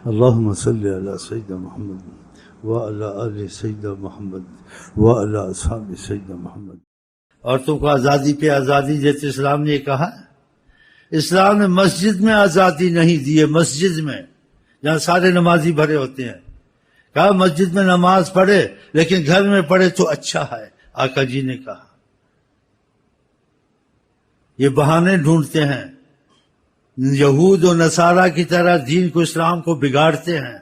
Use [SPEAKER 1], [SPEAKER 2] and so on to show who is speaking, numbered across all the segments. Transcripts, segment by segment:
[SPEAKER 1] اللہم صلی علی سیدنا محمد وعلی آل سیدنا محمد وعلی اصحاب سیدنا محمد۔ عورتوں کو آزادی پہ آزادی دیتے اسلام نے یہ کہا ہے؟ اسلام نے مسجد میں آزادی نہیں دی ہے، مسجد میں جہاں سارے نمازی بھرے ہوتے ہیں، کہا مسجد میں نماز پڑھے لیکن گھر میں پڑھے تو اچھا ہے، آقا جی نے کہا۔ یہ بہانے ڈھونڈتے ہیں، یہود و نصارہ کی طرح دین کو اسلام کو بگاڑتے ہیں۔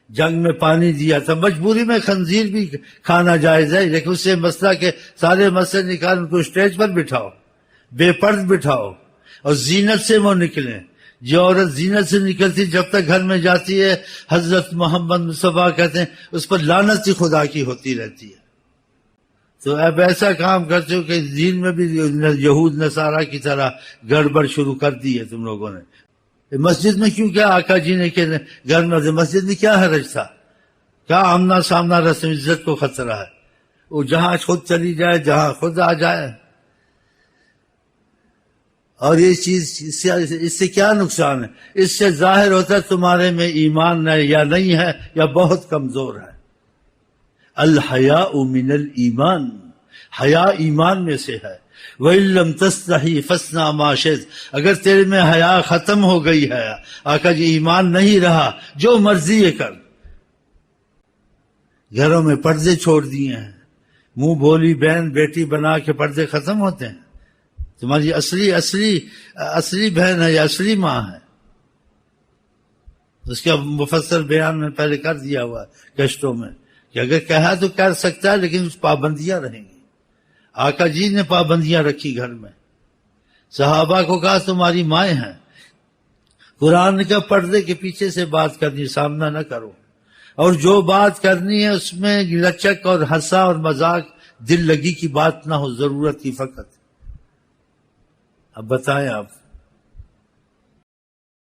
[SPEAKER 1] جنگ میں پانی دیا تھا، مجبوری میں خنزیر بھی کھانا جائز ہے، لیکن اس سے مسئلہ کے سارے مسئلے نکال ان کو اسٹیج پر بٹھاؤ، بے پرد بٹھاؤ اور زینت سے وہ نکلیں۔ جو عورت زینت سے نکلتی جب تک گھر میں جاتی ہے، حضرت محمد مصطفیٰ کہتے ہیں اس پر لعنت ہی خدا کی ہوتی رہتی ہے۔ تو اب ایسا کام کرتے ہو کہ دین میں بھی یہود نصارہ کی طرح گڑبڑ شروع کر دی ہے تم لوگوں نے۔ مسجد میں کیوں کیا آقا جی نے کہ گھر میں مسجد میں کیا حرج تھا؟ کیا آمنا سامنا رسم عزت کو خطرہ ہے؟ وہ جہاں خود چلی جائے، جہاں خود آ جائے۔ اور یہ چیز اس سے کیا نقصان ہے؟ اس سے ظاہر ہوتا ہے تمہارے میں ایمان ہے یا نہیں ہے یا بہت کمزور ہے۔ الحیاء من الایمان، حیا ایمان میں سے ہے۔ وَإِن لَمْ تَسْتَحِي فَاصْنَعْ مَا شِئْتَ، اگر تیرے میں حیا ختم ہو گئی ہے، آقا جی ایمان نہیں رہا، جو مرضی یہ کر۔ گھروں میں پردے چھوڑ دیے ہیں، منہ بولی بہن بیٹی بنا کے پردے ختم ہوتے ہیں۔ تمہاری اصلی بہن ہے یا اصلی ماں ہے؟ اس کا مفصل بیان میں پہلے کر دیا ہوا ہے کشتوں میں کہ اگر کہا تو کر سکتا ہے لیکن اس پابندیاں رہیں گی۔ آقا جی نے پابندیاں رکھی گھر میں، صحابہ کو کہا تمہاری مائیں ہیں۔ قرآن کا پردے کے پیچھے سے بات کرنی، سامنا نہ کرو، اور جو بات کرنی ہے اس میں لچک اور ہنسا اور مذاق دل لگی کی بات نہ ہو، ضرورت کی فقط۔ اب بتائیں آپ۔